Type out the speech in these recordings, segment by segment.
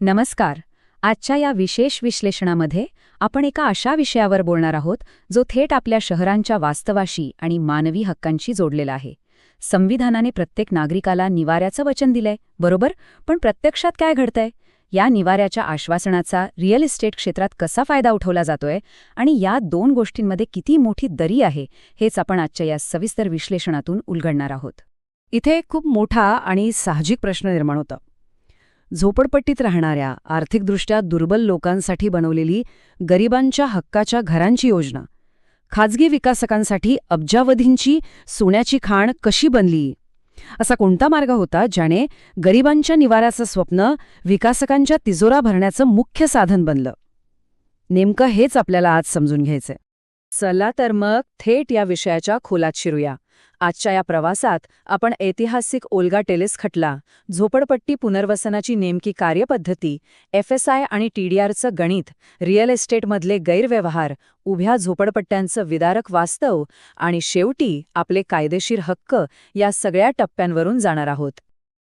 नमस्कार. आजच्या या विशेष विश्लेषणामध्ये आपण एका अशा विषयावर बोलणार आहोत जो थेट आपल्या शहरांच्या वास्तवाशी आणि मानवी हक्कांशी जोडलेला आहे. संविधानाने प्रत्येक नागरिकाला निवाऱ्याचं वचन दिलंय, बरोबर? पण प्रत्यक्षात काय घडतंय? या निवाऱ्याच्या आश्वासनाचा रिअल इस्टेट क्षेत्रात कसा फायदा उठवला जातोय आणि या दोन गोष्टींमध्ये किती मोठी दरी आहे, हेच आपण आजच्या या सविस्तर विश्लेषणातून उलगडणार आहोत. इथे एक खूप मोठा आणि साहजिक प्रश्न निर्माण होतो. झोपडपट्टीत राहणाऱ्या आर्थिकदृष्ट्या दुर्बल लोकांसाठी बनवलेली गरिबांच्या हक्काच्या घरांची योजना खाजगी विकासकांसाठी अब्जावधींची सोन्याची खाण कशी बनली? असा कोणता मार्ग होता ज्याने गरिबांच्या निवाऱ्याचं स्वप्न विकासकांच्या तिजोरा भरण्याचं मुख्य साधन बनलं? नेमकं हेच आपल्याला आज समजून घ्यायचंय. चला तर मग थेट या विषयाच्या खोलात शिरूया. आजच्या या प्रवासात आपण ऐतिहासिक ओल्गा टेलेस खटला, झोपडपट्टी पुनर्वसनाची नेमकी कार्यपद्धती, FSI आणि TDRचं गणित, रिअल एस्टेटमधले गैरव्यवहार, उभ्या झोपडपट्ट्यांचं विदारक वास्तव आणि शेवटी आपले कायदेशीर हक्क या सगळ्या टप्प्यांवरून जाणार आहोत.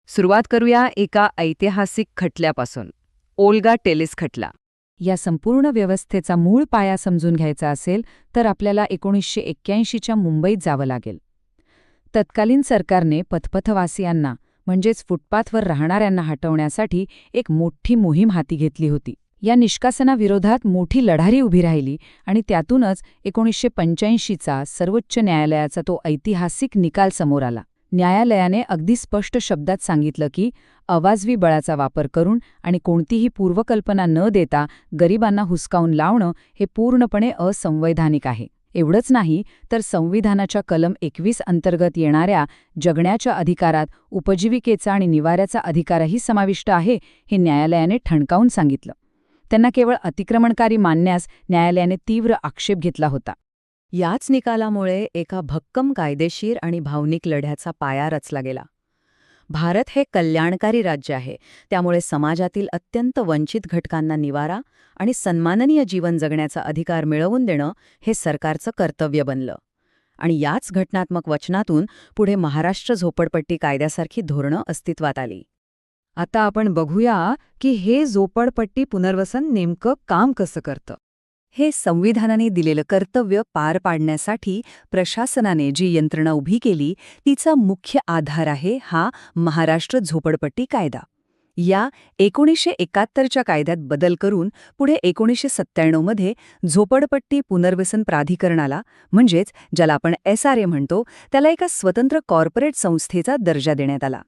सुरुवात करूया एका ऐतिहासिक खटल्यापासून, ओल्गा टेलेस खटला. या संपूर्ण व्यवस्थेचा मूळ पाया समजून घ्यायचा असेल तर आपल्याला 1981च्या मुंबईत जावं लागेल. तत्कालीन सरकारने पथपथवासियांना म्हणजेच फुटपाथवर राहणाऱ्यांना हटवण्यासाठी एक मोठी मोहीम हाती घेतली होती. या निष्कासनाविरोधात मोठी लढाई उभी राहिली आणि त्यातूनच 1985चा सर्वोच्च न्यायालयाचा तो ऐतिहासिक निकाल समोर आला. न्यायालयाने अगदी स्पष्ट शब्दात सांगितलं की अवाजवी बळाचा वापर करून आणि कोणतीही पूर्वकल्पना न देता गरिबांना हुसकावून लावणं हे पूर्णपणे असंवैधानिक आहे. एवढंच नाही तर संविधानाच्या कलम 21 अंतर्गत येणाऱ्या जगण्याच्या अधिकारात उपजीविकेचा आणि निवाऱ्याचा अधिकारही समाविष्ट आहे, हे न्यायालयाने ठणकावून सांगितलं. त्यांना केवळ अतिक्रमणकारी मानण्यास न्यायालयाने तीव्र आक्षेप घेतला होता. याच निकालामुळे एका भक्कम कायदेशीर आणि भावनिक लढ्याचा पाया रचला गेला. भारत हे कल्याणकारी राज्य आहे, त्यामुळे समाजातील अत्यंत वंचित घटकांना निवारा आणि सन्माननीय जीवन जगण्याचा अधिकार मिळवून देणं हे सरकारचं कर्तव्य बनलं. आणि याच घटनात्मक वचनातून पुढे महाराष्ट्र झोपडपट्टी कायद्यासारखी धोरणं अस्तित्वात आली. आता आपण बघूया की हे झोपडपट्टी पुनर्वसन नेमकं काम कसं करतं. हे संविधानाने दिलेलं कर्तव्य पार पाडण्यासाठी प्रशासनाने जी यंत्रणा उभी केली तिचा मुख्य आधार आहे हा महाराष्ट्र झोपडपट्टी कायदा. या 1971च्या कायद्यात बदल करून पुढे 1997मध्ये झोपडपट्टी पुनर्वसन प्राधिकरणाला, म्हणजेच ज्याला आपण SRA म्हणतो, त्याला एका स्वतंत्र कॉर्पोरेट संस्थेचा दर्जा देण्यात आला.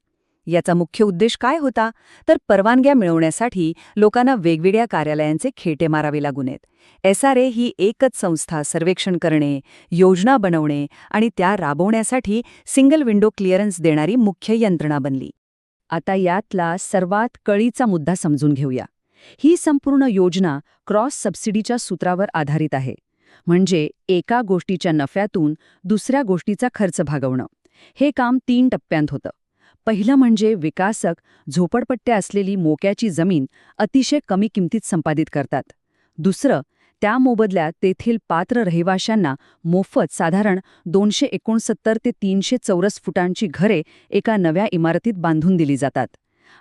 याचा मुख्य उद्देश काय होता तर परवानग्या मिळवण्यासाठी लोकांना वेगवेगळ्या कार्यालयांचे खेटे मारावे लागू नयेत. SRA ही एकच संस्था सर्वेक्षण करणे, योजना बनवणे आणि त्या राबवण्यासाठी सिंगल विंडो क्लिअरन्स देणारी मुख्य यंत्रणा बनली. आता यातला सर्वात कळीचा मुद्दा समजून घेऊया. ही संपूर्ण योजना क्रॉस सबसिडीच्या सूत्रावर आधारित आहे, म्हणजे एका गोष्टीच्या नफ्यातून दुसऱ्या गोष्टीचा खर्च भागवणं. हे काम 3 टप्प्यांत होतं. पहिलं म्हणजे विकासक झोपडपट्ट्या असलेली मोक्याची जमीन अतिशय कमी किमतीत संपादित करतात. दुसरं, त्या मोबदल्यात तेथील पात्र रहिवाशांना मोफत साधारण 269 ते 300 चौरस फुटांची घरे एका नव्या इमारतीत बांधून दिली जातात.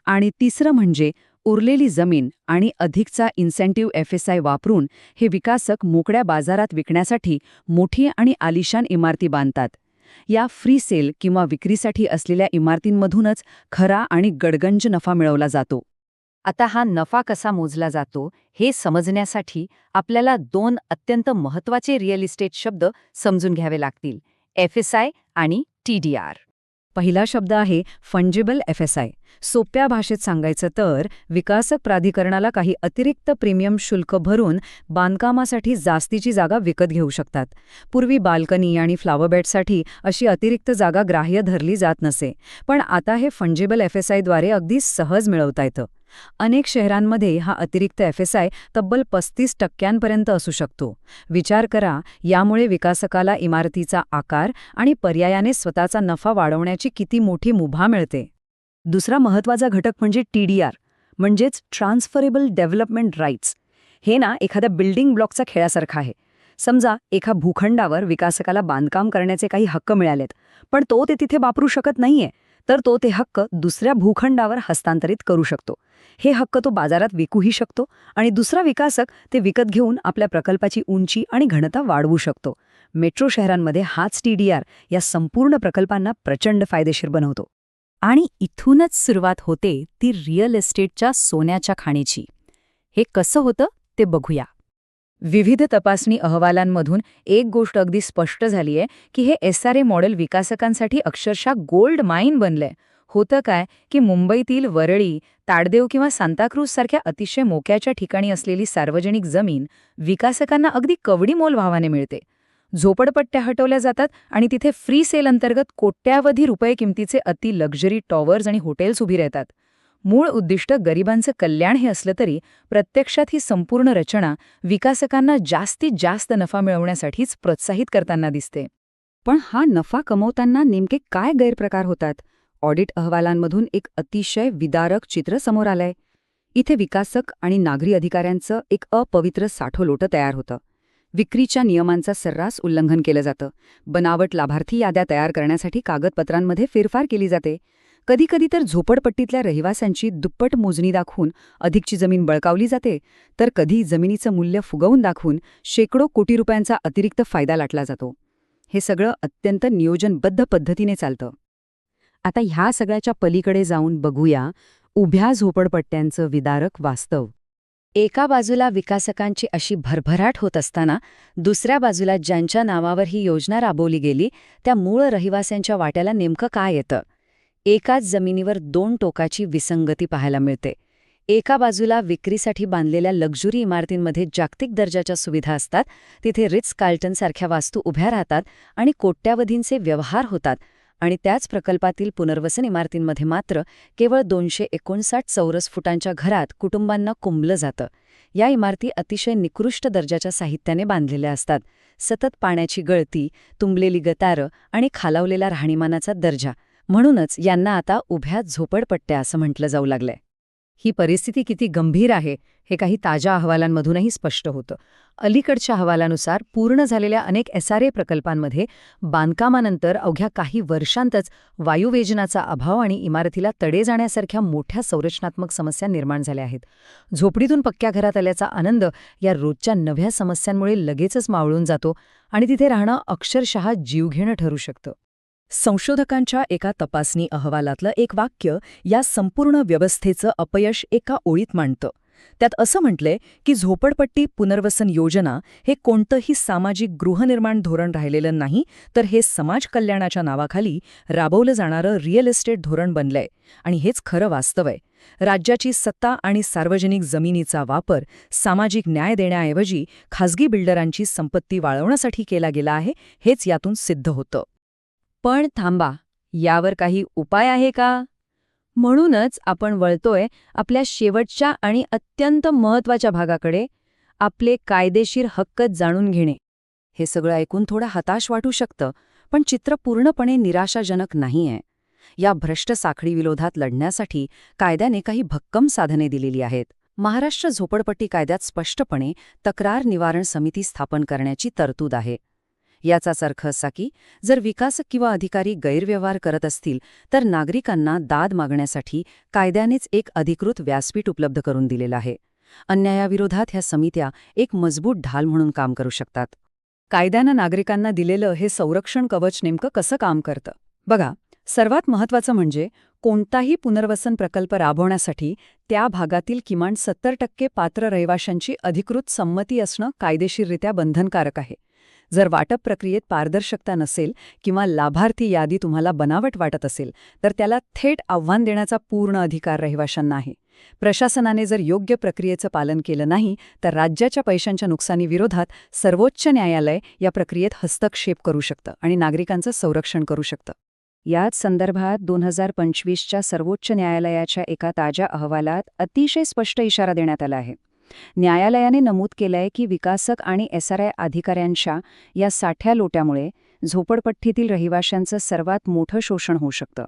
आणि तिसरं म्हणजे उरलेली जमीन आणि अधिकचा इन्सेंटिव्ह FSI वापरून हे विकासक मोकळ्या बाजारात विकण्यासाठी मोठी आणि आलिशान इमारती बांधतात. या फ्री सेल किंवा विक्रीसाठी असलेल्या इमारतींमधूनच खरा आणि गडगंज नफा मिळवला जातो. आता हा नफा कसा मोजला जातो हे समजण्यासाठी आपल्याला 2 अत्यंत महत्त्वाचे रिअल इस्टेट शब्द समजून घ्यावे लागतील, FSI आणि TDR. पहिला शब्द आहे फंजिबल FSI. सोप्या भाषेत सांगायचं तर विकासक प्राधिकरणाला काही अतिरिक्त प्रीमियम शुल्क भरून बांधकामासाठी जास्तीची जागा विकत घेऊ शकतात. पूर्वी बाल्कनी आणि फ्लॉवर बेडसाठी अशी अतिरिक्त जागा ग्राह्य धरली जात नसे, पण आता हे फंजिबल FSI द्वारे अगदी सहज मिळवता येतं. अनेक शहरांमध्ये हा अतिरिक्त FSI तब्बल 35% असू शकतो. विचार करा, यामुळे विकासकाला इमारतीचा आकार आणि पर्यायाने स्वतःचा नफा वाढवण्याची किती मोठी मुभा मिळते. दुसरा महत्त्वाचा घटक म्हणजे TDR, म्हणजेच ट्रान्सफरेबल डेव्हलपमेंट राईट्स. हे ना एखाद्या बिल्डिंग ब्लॉकचा खेळासारखा आहे. समजा एका भूखंडावर विकासकाला बांधकाम करण्याचे काही हक्क मिळालेत, पण तो ते तिथे वापरू शकत नाहीये, तर तो ते हक्क दुसऱ्या भूखंडावर हस्तांतरित करू शकतो. हे हक्क तो बाजारात विकूही शकतो आणि दुसरा विकासक ते विकत घेऊन आपल्या प्रकल्पाची उंची आणि घनता वाढवू शकतो. मेट्रो शहरांमध्ये हाच TDR या संपूर्ण प्रकल्पांना प्रचंड फायदेशीर बनवतो. आणि इथूनच सुरुवात होते ती रिअल एस्टेटच्या सोन्याच्या खाणीची. हे कसं होतं ते बघूया. विविध तपासणी अहवालांमधून एक गोष्ट अगदी स्पष्ट झालीय की हे SRA मॉडेल विकासकांसाठी अक्षरशः गोल्ड माईन बनलंय. होतं काय की मुंबईतील वरळी, ताडदेव किंवा सांताक्रूझ सारख्या अतिशय मोक्याच्या ठिकाणी असलेली सार्वजनिक जमीन विकासकांना अगदी कवडी मोल भावाने मिळते. झोपडपट्ट्या हटवल्या जातात आणि तिथे फ्री सेल अंतर्गत कोट्यावधी रुपये किमतीचे अति लक्झरी टॉवर्स आणि हॉटेल्स उभी राहतात. मूळ उद्दिष्ट गरिबांचं कल्याण हे असलं तरी प्रत्यक्षात ही संपूर्ण रचना विकासकांना जास्तीत जास्त नफा मिळवण्यासाठीच प्रोत्साहित करताना दिसते. पण हा नफा कमवताना नेमके काय गैरप्रकार होतात? ऑडिट अहवालांमधून एक अतिशय विदारक चित्र समोर आलंय. इथे विकासक आणि नागरी अधिकाऱ्यांचं एक अपवित्र साठोलोटं तयार होतं. विक्रीच्या नियमांचा सर्रास उल्लंघन केलं जातं. बनावट लाभार्थी याद्या तयार करण्यासाठी कागदपत्रांमध्ये फेरफार केली जाते. कधीकधी तर झोपडपट्टीतल्या रहिवाशांची दुप्पट मोजणी दाखवून अधिकची जमीन बळकावली जाते, तर कधी जमिनीचं मूल्य फुगवून दाखवून शेकडो कोटी रुपयांचा अतिरिक्त फायदा लाटला जातो. हे सगळं अत्यंत नियोजनबद्ध पद्धतीने चालतं. आता ह्या सगळ्याच्या पलीकडे जाऊन बघूया उभ्या झोपडपट्ट्यांचं विदारक वास्तव. एका बाजूला विकासकांची अशी भरभराट होत असताना दुसऱ्या बाजूला ज्यांच्या नावावर ही योजना राबवली गेली त्या मूळ रहिवाशांच्या वाट्याला नेमकं काय येतं? एकाच जमिनीवर दोन टोकाची विसंगती पाहायला मिळते. एका बाजूला विक्रीसाठी बांधलेल्या लक्झुरी इमारतींमध्ये जागतिक दर्जाच्या सुविधा असतात, तिथे रिट्स कार्ल्टनसारख्या वास्तू उभ्या राहतात आणि कोट्यावधींचे व्यवहार होतात, आणि त्याच प्रकल्पातील पुनर्वसन इमारतींमध्ये मात्र केवळ 259 चौरस फुटांच्या घरात कुटुंबांना कोंबलं जातं. या इमारती अतिशय निकृष्ट दर्जाच्या साहित्याने बांधलेल्या असतात. सतत पाण्याची गळती, तुंबलेली गटारं आणि खालावलेला राहणीमानाचा दर्जा. म्हणूनच यांना आता उभ्या झोपडपट्ट्या असं म्हटलं जाऊ लागलंय. ही परिस्थिती किती गंभीर आहे हे काही ताज्या अहवालांमधूनही स्पष्ट होतं. अलीकडच्या अहवालानुसार पूर्ण झालेल्या अनेक SRA प्रकल्पांमध्ये बांधकामानंतर अवघ्या काही वर्षांतच वायुवेजनाचा अभाव आणि इमारतीला तडे जाण्यासारख्या मोठ्या संरचनात्मक समस्या निर्माण झाल्या आहेत. झोपडीतून पक्क्या घरात आल्याचा आनंद या रोजच्या नव्या समस्यांमुळे लगेचच मावळून जातो आणि तिथे राहणं अक्षरशः जीवघेणं ठरू शकतं. संशोधकांच्या एका तपासणी अहवालातलं एक वाक्य या संपूर्ण व्यवस्थेचं अपयश एका ओळीत मांडतं. त्यात असं म्हटलंय की झोपडपट्टी पुनर्वसन योजना हे कोणतंही सामाजिक गृहनिर्माण धोरण राहिलेलं नाही, तर हे समाज कल्याणाच्या नावाखाली राबवलं जाणारं रिअल एस्टेट धोरण बनलंय. आणि हेच खरं वास्तव आहे. राज्याची सत्ता आणि सार्वजनिक जमिनीचा वापर सामाजिक न्याय देण्याऐवजी खासगी बिल्डरांची संपत्ती वाळवण्यासाठी केला गेला आहे, हेच यातून सिद्ध होतं. पण थांबा, यावर काही उपाय आहे का? म्हणूनच आपण वळतोय आपल्या शेवटच्या आणि अत्यंत महत्त्वाच्या भागाकडे, आपले कायदेशीर हक्क जाणून घेणे. हे सगळं ऐकून थोडं हताश वाटू शकतं, पण चित्र पूर्णपणे निराशाजनक नाहीये. या भ्रष्ट साखळीविरोधात लढण्यासाठी कायद्याने काही भक्कम साधने दिलेली आहेत. महाराष्ट्र झोपडपट्टी कायद्यात स्पष्टपणे तक्रार निवारण समिती स्थापन करण्याची तरतूद आहे. याचाच अर्थ असा की जर विकासक किंवा अधिकारी गैरव्यवहार करत असतील तर नागरिकांना दाद मागण्यासाठी कायद्यानेच एक अधिकृत व्यासपीठ उपलब्ध करून दिलेलं आहे. अन्यायाविरोधात ह्या समित्या एक मजबूत ढाल म्हणून काम करू शकतात. कायद्यानं नागरिकांना दिलेलं हे संरक्षण कवच नेमकं कसं काम करतं? बघा, सर्वात महत्त्वाचं म्हणजे कोणताही पुनर्वसन प्रकल्प राबवण्यासाठी त्या भागातील किमान 70% पात्र रहिवाशांची अधिकृत संमती असणं कायदेशीररित्या बंधनकारक आहे. जर वाटप प्रक्रियेत पारदर्शकता नसेल किंवा लाभार्थी यादी तुम्हाला बनावट वाटत असेल तर त्याला थेट आव्हान देण्याचा पूर्ण अधिकार रहिवाशांना आहे. प्रशासनाने जर योग्य प्रक्रियेचं पालन केलं नाही तर राज्याच्या पैशांच्या नुकसानीविरोधात सर्वोच्च न्यायालय या प्रक्रियेत हस्तक्षेप करू शकतं आणि नागरिकांचं संरक्षण करू शकतं. याच संदर्भात 2025च्या सर्वोच्च न्यायालयाच्या एका ताज्या अहवालात अतिशय स्पष्ट इशारा देण्यात आला आहे. न्यायालयाने नमूद केलंय की विकासक आणि SRA अधिकाऱ्यांच्या या साठ्या लोट्यामुळे झोपडपट्टीतील रहिवाशांचं सर्वात मोठं शोषण होऊ शकतं.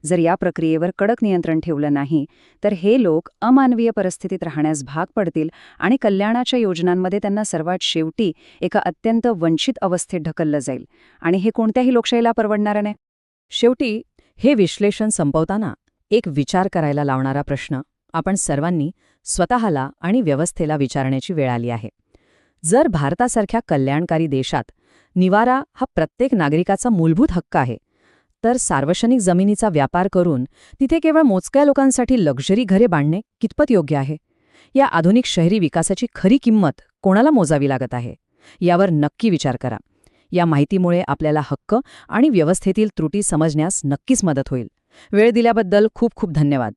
जर या प्रक्रियेवर कडक नियंत्रण ठेवलं नाही तर हे लोक अमानवीय परिस्थितीत राहण्यास भाग पडतील आणि कल्याणाच्या योजनांमध्ये त्यांना सर्वात शेवटी एका अत्यंत वंचित अवस्थेत ढकललं जाईल. आणि हे कोणत्याही लोकशाहीला परवडणारं नाही. शेवटी हे विश्लेषण संपवताना एक विचार करायला लावणारा प्रश्न आपण सर्वांनी स्वतःला आणि व्यवस्थेला विचारण्याची वेळ आली आहे. जर भारतासारख्या कल्याणकारी देशात निवारा हा प्रत्येक नागरिकाचा मूलभूत हक्क आहे, तर सार्वजनिक जमिनीचा व्यापार करून तिथे केवळ मोजक्या लोकांसाठी लक्झरी घरे बांधणे कितपत योग्य आहे? या आधुनिक शहरी विकासाची खरी किंमत कोणाला मोजावी लागत आहे? यावर नक्की विचार करा. या माहितीमुळे आपल्याला हक्क आणि व्यवस्थेतील त्रुटी समजण्यास नक्कीच मदत होईल. वेळ दिल्याबद्दल खूप खूप धन्यवाद.